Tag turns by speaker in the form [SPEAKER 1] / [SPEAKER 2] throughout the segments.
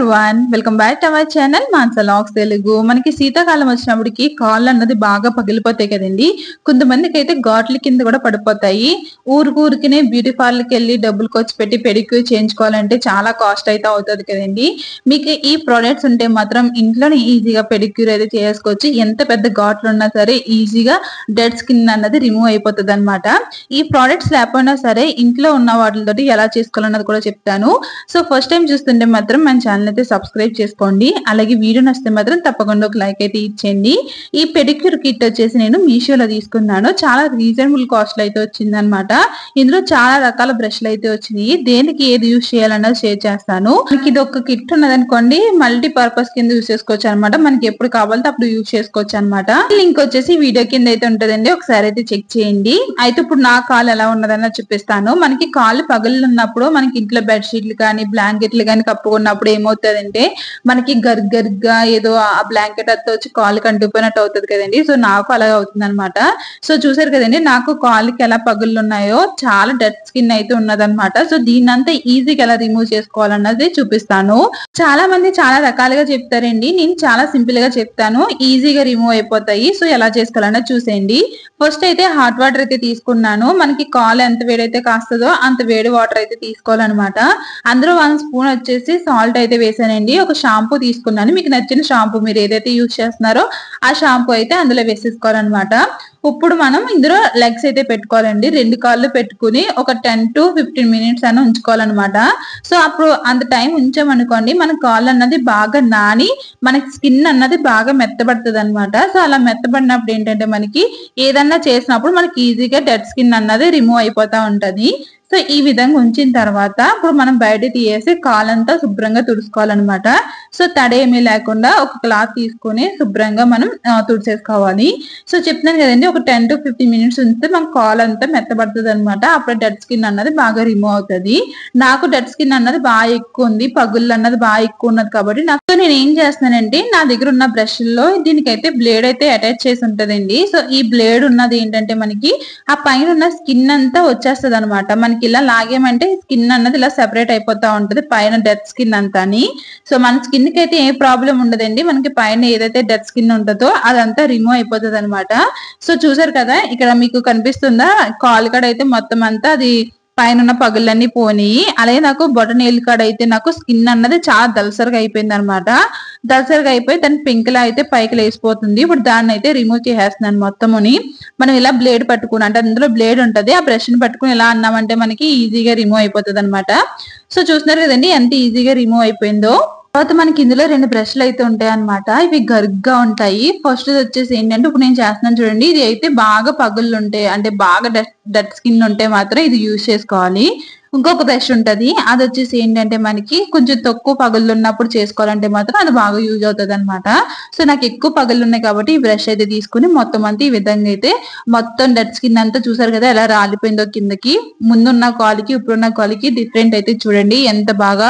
[SPEAKER 1] Everyone, welcome back to our channel Mansa logs Telugu. మనకి శీతాకాలం వచ్చినప్పటికి కాళ్ళు అన్నది బాగా పగిలిపోతాయి కదండి. కొంతమందికి అయితే ఘాట్ల కింద కూడా పడిపోతాయి. ఊరికినే బ్యూటీ పార్లర్కి వెళ్ళి డబ్బులు ఖర్చు పెట్టి పెడిక్యూర్ చేయించుకోవాలంటే చాలా కాస్ట్ అయితే అవుతుంది కదండి. మీకు ఈ ప్రొడక్ట్స్ ఉంటే మాత్రం ఇంట్లోనే ఈజీగా పెడిక్యూర్ అయితే చేసుకోవచ్చు. ఎంత పెద్ద ఘాట్లు ఉన్నా సరే ఈజీగా డెడ్ స్కిన్ అన్నది రిమూవ్ అయిపోతుంది అనమాట. ఈ ప్రొడక్ట్స్ లేకపోయినా సరే ఇంట్లో ఉన్న వాటితో ఎలా చేసుకోవాలన్నది కూడా చెప్తాను. సో ఫస్ట్ టైం చూస్తుంటే మాత్రం మన ఛానల్ అయితే సబ్స్క్రైబ్ చేసుకోండి. అలాగే వీడియో నచ్చితే మాత్రం తప్పకుండా ఒక లైక్ అయితే ఇచ్చేయండి. ఈ పెడిక్యూర్ కిట్ వచ్చేసి నేను మీషోలో తీసుకున్నాను. చాలా రీజనబుల్ కాస్ట్ అయితే వచ్చింది అనమాట. ఇందులో చాలా రకాల బ్రష్లు అయితే వచ్చినాయి. దేనికి ఏది యూజ్ చేయాలన్నది షేర్ చేస్తాను. మనకి ఇది ఒక కిట్ ఉన్నదనుకోండి, మల్టీ పర్పస్ కింద యూజ్ చేసుకోవచ్చు అనమాట. మనకి ఎప్పుడు కావాలంటే అప్పుడు యూజ్ చేసుకోవచ్చు అనమాట. లింక్ వచ్చేసి వీడియో కింద అయితే ఉంటదండి, ఒకసారి అయితే చెక్ చేయండి. అయితే ఇప్పుడు నా కాలు ఎలా ఉన్నదన్న చూపిస్తాను. మనకి కాళ్ళు పగులు ఉన్నప్పుడు మనకి ఇంట్లో బెడ్షీట్లు కానీ బ్లాంకెట్లు కానీ కప్పుకున్నప్పుడు ఏమవుతుందంటే మనకి గర్గర్గా ఏదో ఆ బ్లాంకెట్ అంతా వచ్చి కాలు కంటుకుపోయినట్టు అవుతుంది కదండి. సో నాకు అలాగే అవుతుంది అనమాట. సో చూసారు కదండి, నాకు కాళ్ళకి ఎలా పగుళ్ళు ఉన్నాయో చాలా డెడ్ స్కిన్ అయితే ఉన్నదనమాట. సో దీన్ని అంతా ఈజీగా ఎలా రిమూవ్ చేసుకోవాలన్నది చూపిస్తాను. చాలా మంది చాలా రకాలుగా చెప్తారండి, నేను చాలా సింపుల్ గా చెప్తాను, ఈజీగా రిమూవ్ అయిపోతాయి. సో ఎలా చేసుకోవాలన్నది చూసేయండి. ఫస్ట్ అయితే హాట్ వాటర్ అయితే తీసుకున్నాను. మనకి కాలు ఎంత వేడైతే కాస్తుందో అంత వేడి వాటర్ అయితే తీసుకోవాలన్నమాట. అందులో 1 స్పూన్ వచ్చేసి సాల్ట్ అయితే వేసానండి. ఒక షాంపూ తీసుకున్నాను. మీకు నచ్చిన షాంపూ మీరు ఏదైతే యూజ్ చేస్తున్నారో ఆ షాంపూ అయితే అందులో వేసేసుకోవాలన్నమాట. ఇప్పుడు మనం ఇందులో లెగ్స్ అయితే పెట్టుకోవాలండి. 2 కాళ్ళు పెట్టుకుని ఒక 10 to 15 మినిట్స్ అని ఉంచుకోవాలన్నమాట. సో అప్పుడు అంత టైం ఉంచామనుకోండి, మన కాళ్ళు అన్నది బాగా నాని మనకి స్కిన్ అన్నది బాగా మెత్తబడుతుంది అనమాట. సో అలా మెత్తబడినప్పుడు ఏంటంటే మనకి ఏదన్నా చేసినప్పుడు మనకి ఈజీగా డెడ్ స్కిన్ అన్నది రిమూవ్ అయిపోతా ఉంటది. సో ఈ విధంగా ఉంచిన తర్వాత ఇప్పుడు మనం బయట తీయేసి కాలంతా శుభ్రంగా తుడుచుకోవాలన్నమాట. సో తడేమీ లేకుండా ఒక క్లాత్ తీసుకొని శుభ్రంగా మనం తుడిచేసుకోవాలి. సో చెప్తున్నాను కదండి, ఒక 10 to 15 మినిట్స్ ఉంచితే మన కాలంతా మెత్తబడుతుంది అనమాట. అప్పుడు డెడ్ స్కిన్ అన్నది బాగా రిమూవ్ అవుతుంది. నాకు డెడ్ స్కిన్ అన్నది బాగా ఎక్కువ ఉంది, పగుళ్ళు అన్నది బాగా ఎక్కువ ఉన్నది కాబట్టి నాకు నేను ఏం చేస్తున్నానంటే నా దగ్గర ఉన్న బ్రష్ల్లో దీనికైతే బ్లేడ్ అయితే అటాచ్ చేసి ఉంటదండి. సో ఈ బ్లేడ్ ఉన్నది ఏంటంటే మనకి ఆ పైన ఉన్న స్కిన్ అంతా వచ్చేస్తుంది అనమాట. మనకి ఇలా లాగేమంటే స్కిన్ అన్నది ఇలా సెపరేట్ అయిపోతా ఉంటది, పైన డెడ్ స్కిన్ అంతా. సో మన స్కిన్ కి అయితే ఏ ప్రాబ్లం ఉండదండి. మనకి పైన ఏదైతే డెడ్ స్కిన్ ఉంటుందో అదంతా రిమూవ్ అయిపోతుంది అనమాట. సో చూసారు కదా, ఇక్కడ మీకు కనిపిస్తుందా, కాలు కాడ అయితే మొత్తం అంతా అది పైన ఉన్న పగుళ్ళన్నీ పోనియి. అలాగే నాకు బొటనేలు కాడ అయితే నాకు స్కిన్ అన్నది చాలా దలసరిగా అయిపోయింది అనమాట. దలసరిగా అయిపోయి దాని పెంకులా అయితే పైకి లేసిపోతుంది. ఇప్పుడు దాన్ని అయితే రిమూవ్ చేసేస్తున్నాను మొత్తముని. మనం ఇలా బ్లేడ్ పట్టుకుని, అంటే అందులో బ్లేడ్ ఉంటది, ఆ బ్రష్ ని పట్టుకుని ఇలా అన్నామంటే మనకి ఈజీగా రిమూవ్ అయిపోతుంది అనమాట. సో చూస్తున్నారు కదండి ఎంత ఈజీగా రిమూవ్ అయిపోయిందో. తర్వాత మనకి ఇందులో 2 బ్రష్లు అయితే ఉంటాయి అనమాట. ఇవి గరుగ్గా ఉంటాయి. ఫస్ట్ వచ్చేసి ఏంటంటే ఇప్పుడు నేను చేస్తున్నాను చూడండి, ఇది అయితే బాగా పగుళ్ళు ఉంటాయి, అంటే బాగా డెడ్ స్కిన్ ఉంటే మాత్రం ఇది యూజ్ చేసుకోవాలి. ఇంకొక బ్రష్ ఉంటది, అది వచ్చేసి ఏంటంటే మనకి కొంచెం తక్కువ పగుళ్ళు ఉన్నప్పుడు చేసుకోవాలంటే మాత్రం అది బాగా యూజ్ అవుతుంది అనమాట. సో నాకు ఎక్కువ పగుళ్ళు ఉన్నాయి కాబట్టి ఈ బ్రష్ అయితే తీసుకుని మొత్తం అంతా ఈ విధంగా అయితే మొత్తం డెడ్ స్కిన్ అంతా చూసారు కదా ఎలా రాలిపోయిందో కిందకి. ముందున్న కాలుకి ఇప్పుడున్న కాలుకి డిఫరెంట్ అయితే చూడండి ఎంత బాగా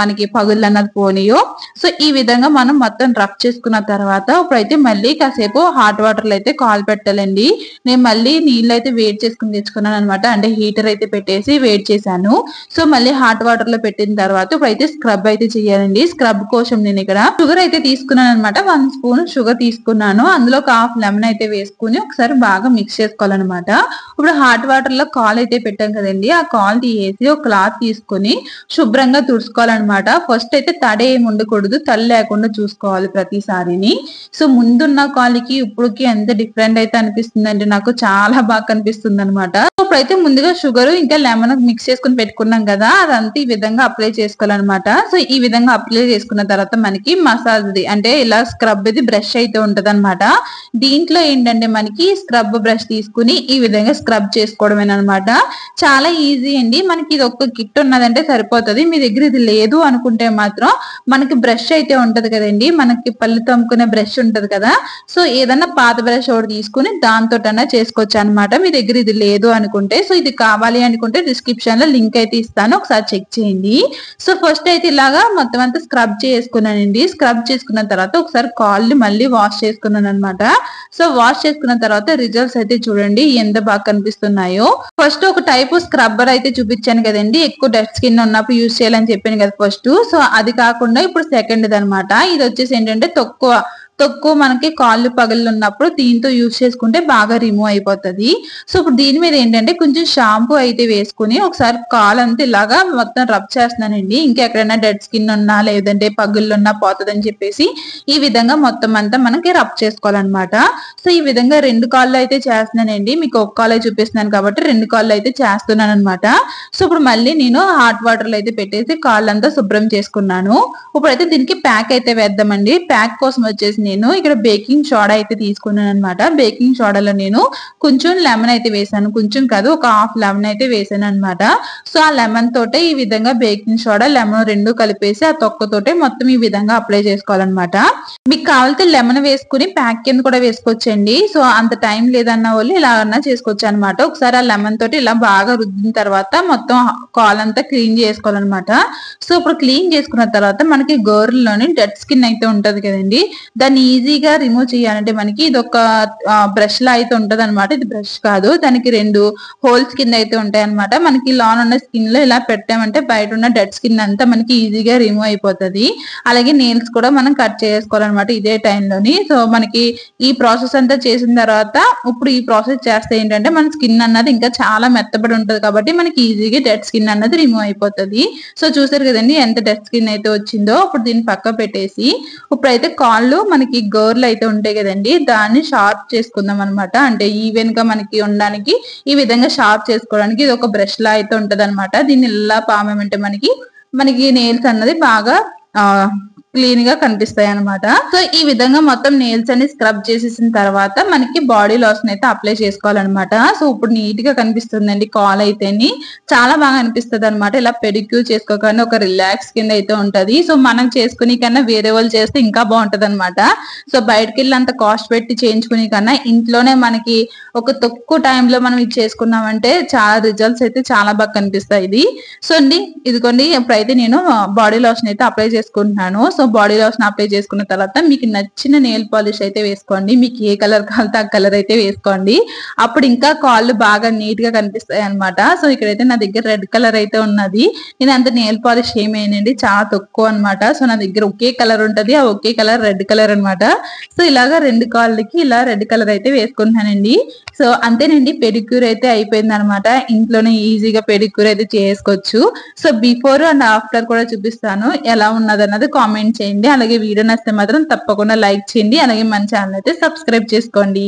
[SPEAKER 1] మనకి పగుళ్ళు అన్నది పోనీయో. సో ఈ విధంగా మనం మొత్తం రఫ్ చేసుకున్న తర్వాత ఇప్పుడైతే మళ్ళీ కాసేపు హాట్ వాటర్ లో అయితే కాలు పెట్టాలండి. నేను మళ్ళీ నీళ్ళు అయితే వేడి చేసుకుని తెచ్చుకున్నాను అనమాట. అంటే హీటర్ అయితే పెట్టేసి వేడి చేశాను. సో మళ్ళీ హాట్ వాటర్ లో పెట్టిన తర్వాత ఇప్పుడైతే స్క్రబ్ అయితే చేయాలండి. స్క్రబ్ కోసం నేను ఇక్కడ షుగర్ అయితే తీసుకున్నాను అనమాట. 1 స్పూన్ షుగర్ తీసుకున్నాను. అందులో ఒక హాఫ్ లెమన్ అయితే వేసుకుని ఒకసారి బాగా మిక్స్ చేసుకోవాలన్నమాట. ఇప్పుడు హాట్ వాటర్ లో కాల్ అయితే పెట్టాం కదండి, ఆ కాల్ తీసేసి ఒక క్లాత్ తీసుకుని శుభ్రంగా తుడుచుకోవాలన్నమాట. ఫస్ట్ అయితే తడి ఏమి ఉండకూడదు, తడి లేకుండా చూసుకోవాలి ప్రతిసారిని. సో ముందున్న కాలుకి ఇప్పుడుకి ఎంత డిఫరెంట్ అయితే అనిపిస్తుంది అంటే నాకు చాలా బాగా కనిపిస్తుంది అనమాట. ఇప్పుడైతే ముందుగా షుగర్ ఇంకా లెమన్ మిక్స్ చేసుకుని పెట్టుకున్నాం కదా, అదంతా ఈ విధంగా అప్లై చేసుకోవాలన్నమాట. సో ఈ విధంగా అప్లై చేసుకున్న తర్వాత మనకి మసాజ్ది అంటే ఇలా స్క్రబ్ ఇది బ్రష్ అయితే ఉంటది అనమాట. దీంట్లో ఏంటంటే మనకి స్క్రబ్ బ్రష్ తీసుకుని ఈ విధంగా స్క్రబ్ చేసుకోవడమేనమాట. చాలా ఈజీ అండి. మనకి ఇది ఒక్క కిట్ ఉన్నదంటే సరిపోతుంది. మీ దగ్గర ఇది లేదు అనుకుంటే మాత్రం మనకి బ్రష్ అయితే ఉంటది కదండి, మనకి పళ్ళు తమ్ముకునే బ్రష్ ఉంటది కదా, సో ఏదన్నా పాత బ్రష్ ఒకటి తీసుకుని దాంతో చేసుకోవచ్చు అనమాట. మీ దగ్గర ఇది లేదు అనుకుంటే, సో ఇది కావాలి అనుకుంటే డిస్క్రిప్షన్ డిస్క్రిప్షన్ లో లింక్ అయితే ఇస్తాను, ఒకసారి చెక్ చేయండి. సో ఫస్ట్ అయితే ఇలాగా మొత్తం అంతా స్క్రబ్ చేసుకున్నానండి. స్క్రబ్ చేసుకున్న తర్వాత ఒకసారి కాళ్ళు మళ్ళీ వాష్ చేసుకున్నాను అనమాట. సో వాష్ చేసుకున్న తర్వాత రిజల్ట్స్ అయితే చూడండి ఎంత బాగా కనిపిస్తున్నాయో. ఫస్ట్ ఒక టైప్ స్క్రబ్బర్ అయితే చూపించాను కదండి, ఎక్కువ డెడ్ స్కిన్ ఉన్నప్పుడు యూజ్ చేయాలని చెప్పాను కదా ఫస్ట్. సో అది కాకుండా ఇప్పుడు సెకండ్ అనమాట. ఇది వచ్చేసి ఏంటంటే తక్కువ మనకి కాళ్ళు పగుళ్ళు ఉన్నప్పుడు దీంతో యూజ్ చేసుకుంటే బాగా రిమూవ్ అయిపోతుంది. సో ఇప్పుడు దీని మీద ఏంటంటే కొంచెం షాంపూ అయితే వేసుకుని ఒకసారి కాలు అంతా ఇలాగా మొత్తం రబ్ చేస్తున్నానండి. ఇంకెక్కడైనా డెడ్ స్కిన్ ఉన్నా లేదంటే పగుళ్ళు ఉన్నా పోతుందని చెప్పేసి ఈ విధంగా మొత్తం అంతా మనకి రబ్ చేసుకోవాలన్నమాట. సో ఈ విధంగా 2 కాళ్ళు అయితే చేస్తున్నానండి. మీకు ఒక కాలు చూపిస్తున్నాను కాబట్టి 2 కాళ్ళు అయితే చేస్తున్నాను అనమాట. సో ఇప్పుడు మళ్ళీ నేను హాట్ వాటర్ లో అయితే పెట్టేసి కాళ్ళంతా శుభ్రం చేసుకున్నాను. ఇప్పుడైతే దీనికి ప్యాక్ అయితే వేద్దామండి. ప్యాక్ కోసం వచ్చేసి నేను ఇక్కడ బేకింగ్ సోడా అయితే తీసుకున్నాను అనమాట. బేకింగ్ సోడాలో నేను కొంచెం లెమన్ అయితే వేసాను, కొంచెం కాదు ఒక హాఫ్ లెమన్ అయితే వేసాను అనమాట. సో ఆ లెమన్ తోటే ఈ విధంగా బేకింగ్ సోడా లెమన్ 2 కలిపేసి ఆ తొక్కతోటే మొత్తం ఈ విధంగా అప్లై చేసుకోవాలన్నమాట. మీకు కావాలంటే లెమన్ వేసుకుని ప్యాక్ కింద కూడా వేసుకోవచ్చండి. సో అంత టైం లేదన్న వాళ్ళు ఇలా అన్నా చేసుకోవచ్చు అనమాట. ఒకసారి ఆ లెమన్ తోటి ఇలా బాగా రుద్దిన తర్వాత మొత్తం కాలంతా క్లీన్ చేసుకోవాలన్నమాట. సో ఇప్పుడు క్లీన్ చేసుకున్న తర్వాత మనకి గోర్లోని డెడ్ స్కిన్ అయితే ఉంటది కదండి, దాన్ని ఈజీగా రిమూవ్ చేయాలంటే మనకి ఇది ఒక బ్రష్ లా అయితే ఉంటది అనమాట. ఇది బ్రష్ కాదు, దానికి 2 హోల్స్ కింద అయితే ఉంటాయి అనమాట. మనకి లాన్ ఉన్న స్కిన్ లో ఇలా పెట్టామంటే బయట ఉన్న డెడ్ స్కిన్ అంతా మనకి ఈజీగా రిమూవ్ అయిపోతుంది. అలాగే నెయిల్స్ కూడా మనం కట్ చేసుకోవాలన్నమాట ఇదే టైంలోని. సో మనకి ఈ ప్రాసెస్ అంతా చేసిన తర్వాత ఇప్పుడు ఈ ప్రాసెస్ చేస్తే ఏంటంటే మన స్కిన్ అన్నది ఇంకా చాలా మెత్తబడి ఉంటది కాబట్టి మనకి ఈజీగా డెడ్ స్కిన్ అన్నది రిమూవ్ అయిపోతుంది. సో చూసారు కదండి ఎంత డెడ్ స్కిన్ అయితే వచ్చిందో. ఇప్పుడు దీన్ని పక్క పెట్టేసి ఇప్పుడైతే కాళ్ళు మనకి గోర్లు అయితే ఉంటాయి కదండి, దాన్ని షార్ప్ చేసుకుందాం అనమాట. అంటే ఈవెన్ గా మనకి ఉండడానికి ఈ విధంగా షార్ప్ చేసుకోవడానికి ఇది ఒక బ్రష్ లా అయితే ఉంటది అనమాట. దీన్ని ఇలా పామేమంటే మనకి నెయిల్స్ అన్నది బాగా క్లీన్ గా కనిపిస్తాయి అనమాట. సో ఈ విధంగా మొత్తం నెయిల్స్ అన్ని స్క్రబ్ చేసేసిన తర్వాత మనకి బాడీ లోషన్ అయితే అప్లై చేసుకోవాలన్నమాట. సో ఇప్పుడు నీట్ గా కనిపిస్తుందండి కాల్ అయితేని, చాలా బాగా అనిపిస్తుంది అనమాట. ఇలా పెడిక్యూర్ చేసుకోగానే ఒక రిలాక్స్ కింద అయితే ఉంటది. సో మనం చేసుకునే కన్నా వేరే వాళ్ళు చేస్తే ఇంకా బాగుంటది అనమాట. సో బయటకి వెళ్ళి అంత కాస్ట్ పెట్టి చేయించుకునే కన్నా ఇంట్లోనే మనకి ఒక తక్కువ టైంలో మనం ఇది చేసుకున్నామంటే చాలా రిజల్ట్స్ అయితే చాలా బాగా కనిపిస్తాయి ఇది. సో అండి ఇదిగోండి ఇప్పుడైతే నేను బాడీ లోషన్ అయితే అప్లై చేసుకుంటున్నాను. సో బాడీ లోషన్ అప్లై చేసుకున్న తర్వాత మీకు నచ్చిన నెయిల్ పాలిష్ అయితే వేసుకోండి. మీకు ఏ కలర్ కావాలంటే ఆ కలర్ అయితే వేసుకోండి. అప్పుడు ఇంకా కాళ్ళు బాగా నీట్ గా కనిపిస్తాయి అనమాట. సో ఇక్కడైతే నా దగ్గర రెడ్ కలర్ అయితే ఉన్నది. నేను అంత నెయిల్ పాలిష్ ఏమైందండి చాలా తక్కువ అనమాట. సో నా దగ్గర ఒకే కలర్ ఉంటది, ఆ ఒకే కలర్ రెడ్ కలర్ అనమాట. సో ఇలాగా 2 కాళ్ళకి ఇలా రెడ్ కలర్ అయితే వేసుకుంటున్నానండి. సో అంతేనండి, పెడిక్యూర్ అయితే అయిపోయింది అనమాట. ఇంట్లోనే ఈజీగా పెడిక్యూర్ అయితే చేసుకోవచ్చు. సో బిఫోర్ అండ్ ఆఫ్టర్ కూడా చూపిస్తాను ఎలా ఉన్నది అన్నది కామెంట్ చేయండి. అలాగే వీడియో నచ్చితే మాత్రం తప్పకుండా లైక్ చేయండి. అలాగే మన ఛానల్ అయితే సబ్స్క్రైబ్ చేసుకోండి.